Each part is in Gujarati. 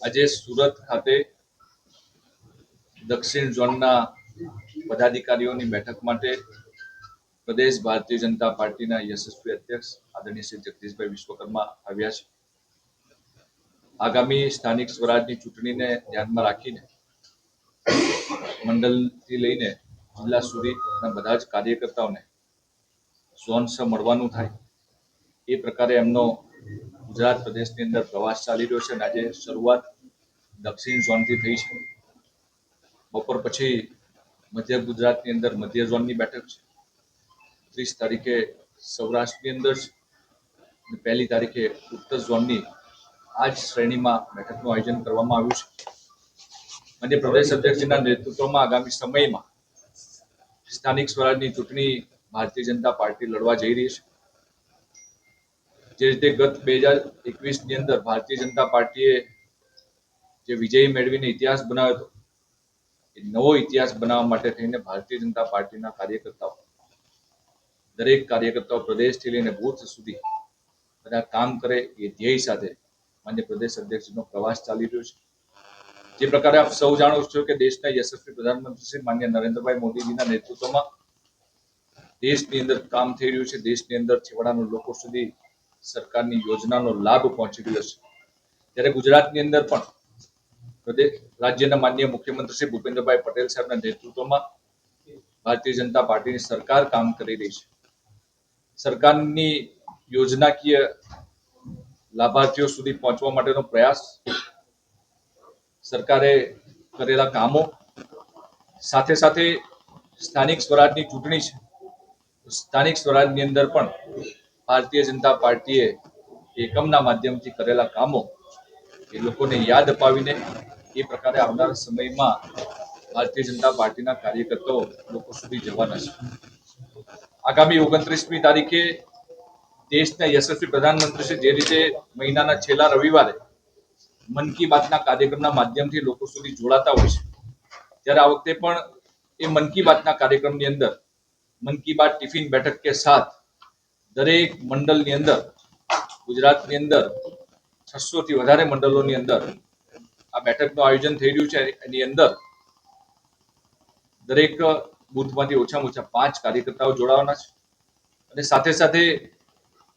આજે સુરત ખાતે દક્ષિણ ઝોનના પદાધિકારીઓની બેઠક માટે પ્રદેશ ભારતીય જનતા પાર્ટીના યશસ્વી અધ્યક્ષ આદરણીય શ્રી જગદીશભાઈ વિશ્વકર્મા આવ્યા છે. આગામી સ્થાનિક સ્વરાજની ચૂંટણીને ધ્યાનમાં રાખીને મંડળથી લઈને જિલ્લા સુધીના બધા જ કાર્યકર્તાઓને ઝોનસ મળવાનું થાય એ પ્રકારે એમનો ગુજરાત પ્રદેશની અંદર પ્રવાસ ચાલી રહ્યો છે. અને આજે શરૂઆત દક્ષિણ ઝોનથી થઈ છે. બપોર પછી મધ્ય ગુજરાતની અંદર મધ્ય ઝોનની બેઠક છે. 30 તારીખે સૌરાષ્ટ્રની અંદર છે. 1 તારીખે ઉત્તર ઝોનની આ જ શ્રેણીમાં બેઠકનું આયોજન કરવામાં આવ્યું છે. અને પ્રદેશ અધ્યક્ષજીના નેતૃત્વમાં આગામી સમયમાં સ્થાનિક સ્વરાજની ચૂંટણી ભારતીય જનતા પાર્ટી લડવા જઈ રહી છે. જે રીતે ગત 2021ની અંદર ભારતીય જનતા પાર્ટીએ જે વિજય મેળવીને ઇતિહાસ બનાવ્યો હતો, એ નવો ઇતિહાસ બનાવવા માટે થઈને ભારતીય જનતા પાર્ટીના કાર્યકર્તાઓ, દરેક કાર્યકર્તાઓ પ્રદેશથી લઈને બૂથ સુધી બધા કામ કરે એ ધ્યેય સાથે માન્ય પ્રદેશ અધ્યક્ષનો પ્રવાસ ચાલી રહ્યો છે. જે પ્રકારે આપ સૌ જાણો છો કે દેશના યશસ્વી પ્રધાનમંત્રી શ્રી માન્ય નરેન્દ્રભાઈ મોદીજીના નેતૃત્વમાં દેશની અંદર કામ થઈ રહ્યું છે. દેશની અંદર છેવાડાના લોકો સુધી સરકારની યોજનાનો લાભ પહોંચી રહ્યો છે. ત્યારે ગુજરાતની અંદર પણ પ્રદેશ રાજ્યના માનનીય મુખ્યમંત્રી શ્રી ભૂપેન્દ્રભાઈ પટેલ સાહેબના નેતૃત્વમાં ભારતીય જનતા પાર્ટીની સરકાર કામ કરી રહી છે. સરકારની યોજનાકીય લાભાર્થીઓ સુધી પહોંચવા માટેનો પ્રયાસ, સરકારે કરેલા કામો, સાથે સાથે સ્થાનિક સ્વરાજની ચૂંટણી છે. સ્થાનિક સ્વરાજની અંદર પણ ભારતીય જનતા પાર્ટીએ એકમના માધ્યમથી કરેલા કામો એ લોકોને યાદ અપાવીને એ પ્રકારે આવનારા સમયમાં ભારતીય જનતા પાર્ટીના કાર્યકર્તાઓ લોકો સુધી જવાના છે. આગામી 29મી તારીખે દેશના યશસ્વી પ્રધાનમંત્રી શ્રી જે રીતે મહિનાના છેલ્લા રવિવારે મન કી બાતના કાર્યક્રમના માધ્યમથી લોકો સુધી જોડાતા હોય છે, ત્યારે આ વખતે પણ એ મન કી બાતના કાર્યક્રમની અંદર મન કી બાત ટિફિન બેઠક કે સાથ દરેક મંડળની અંદર, ગુજરાતની અંદર 600 થી વધારે મંડળોની અંદર આ બેઠકનું આયોજન થઈ રહ્યું છે. એની અંદર દરેક બૂથમાંથી ઓછામાં ઓછા 5 કાર્યકર્તાઓ જોડાવાના છે. અને સાથે સાથે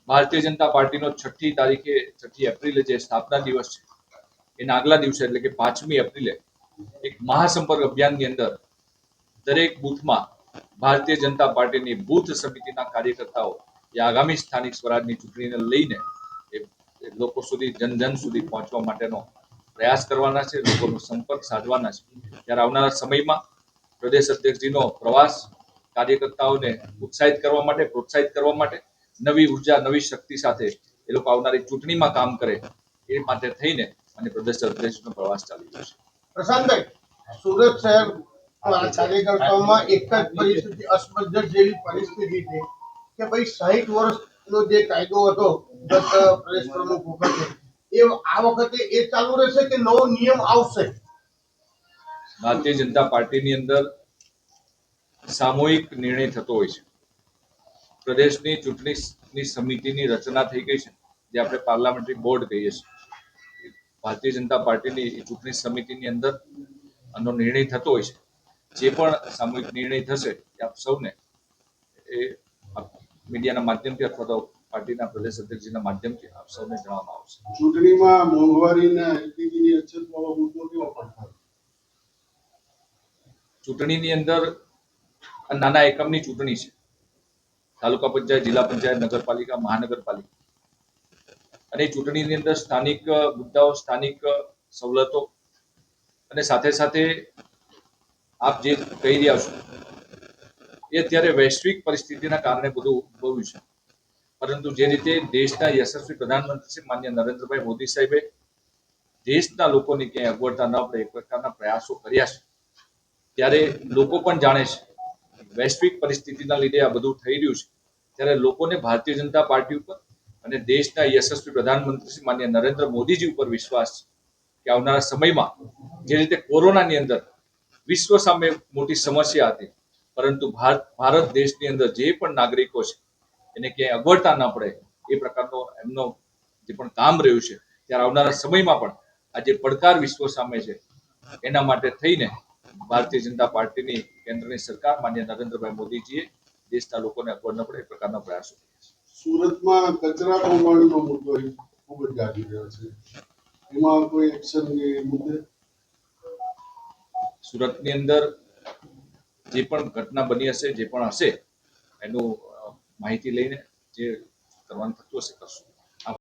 ભારતીય જનતા પાર્ટીનો 6ઠી એપ્રિલે જે સ્થાપના દિવસ છે, એના આગલા દિવસે એટલે કે 5મી એપ્રિલે એક મહાસંપર્ક અભિયાનની અંદર દરેક બૂથમાં ભારતીય જનતા પાર્ટીની બૂથ સમિતિના કાર્યકર્તાઓ એ આગામી સ્થાનિક સ્વરાજની ચૂંટણીને લઈને એ લોકો સુધી, જન સુધી પહોંચવા માટેનો પ્રયાસ કરવાના છે, લોકોનો સંપર્ક સાધવાના છે. ત્યારે આવનારા સમયમાં પ્રદેશ અધ્યક્ષજીનો પ્રવાસ કાર્યકર્તાઓને ઉત્સાહિત કરવા માટે, પ્રોત્સાહિત કરવા માટે, નવી ઉર્જા, નવી શક્તિ સાથે એ લોકો આવનારી ચૂંટણીમાં કામ કરે એ માટે થઈને અને પ્રદેશ અધ્યક્ષનો પ્રવાસ ચાલી રહ્યો છે. પ્રશાંતભાઈ, સુરત શહેર કાર્યકર્તાઓમાં એક જ પરિસ્થિતિ, અસમંજસ જેવી પરિસ્થિતિ છે કે ભાઈ 60 વર્ષનો જે કાયદો હતો ગત પ્રદેશ પ્રમુખ વખતે, એ આ વખતે એ ચાલુ રહેશે કે નવો નિયમ આવશે? ભારતીય જનતા પાર્ટીની અંદર સામૂહિક નિર્ણય થતો હોય છે. પ્રદેશની ચૂંટણી સમિતિની રચના થઈ ગઈ છે, જે આપણે પાર્લામેન્ટરી બોર્ડ કહીએ છીએ. ભારતીય જનતા પાર્ટીની ચૂંટણી સમિતિની અંદર આનો નિર્ણય થતો હોય છે. જે પણ સામૂહિક નિર્ણય થશે એ આપ સૌને એ મીડિયાના માધ્યમથી અથવા તો પાર્ટીના પ્રદેશ અધ્યક્ષજીના માધ્યમથી આપ સૌને જણાવવામાં આવશે. ચૂંટણીમાં મોંઘવારીના એલપીજીની અછતવાળો મુદ્દો કેવો પડશે? ચૂંટણીની અંદર નાના એકમની ચૂંટણી છે. તાલુકા પંચાયત, જિલ્લા પંચાયત, નગરપાલિકા, મહાનગરપાલિકા, અને ચૂંટણીની અંદર સ્થાનિક મુદ્દાઓ, સ્થાનિક સવલતો અને સાથે સાથે આપ જે કહી રહ્યા છો એ અત્યારે વૈશ્વિક પરિસ્થિતિના કારણે બધું ઉદ્ભવ્યું છે. પરંતુ જે રીતે દેશના યશસ્વી પ્રધાનમંત્રી શ્રી માન્ય નરેન્દ્રભાઈ મોદી સાહેબે દેશના લોકોની ક્યાંય અગવડતા ન પડે એ પ્રકારના પ્રયાસો કર્યા છે, ત્યારે લોકો પણ જાણે છે વૈશ્વિક પરિસ્થિતિના લીધે આ બધું થઈ રહ્યું છે. ત્યારે લોકોને ભારતીય જનતા પાર્ટી ઉપર અને દેશના યશસ્વી પ્રધાનમંત્રી શ્રી માન્ય નરેન્દ્ર મોદીજી ઉપર વિશ્વાસ છે કે આવનારા સમયમાં જે રીતે કોરોનાની અંદર વિશ્વ સામે મોટી સમસ્યા હતી, પરંતુ ભારત દેશની અંદર જે પણ નાગરિકો છે એને ક્યાંય અગવડતા ન પડે એ પ્રકારનો એમનો જે પણ કામ રહ્યું છે, ત્યારે આવનારા સમયમાં પણ આ જે પડકાર વિશ્વ સામે છે એના માટે થઈને ભારતીય જનતા પાર્ટીની કેન્દ્રની સરકાર માન્ય નરેન્દ્રભાઈ મોદીજીએ દેશના લોકોને અગવડ ન પડે એ પ્રકારના પ્રયાસો કર્યા છે. સુરતમાં કચરા કૌભાંડનો મુદ્દો ખૂબ જ ગાજી રહ્યો છે, એમાં કોઈ એક્શન એ મુદ્દે? સુરતની અંદર જે પણ ઘટના બની હશે જે પણ હશે એનું માહિતી લઈને જે કરવાનું થતું હશે કરશું.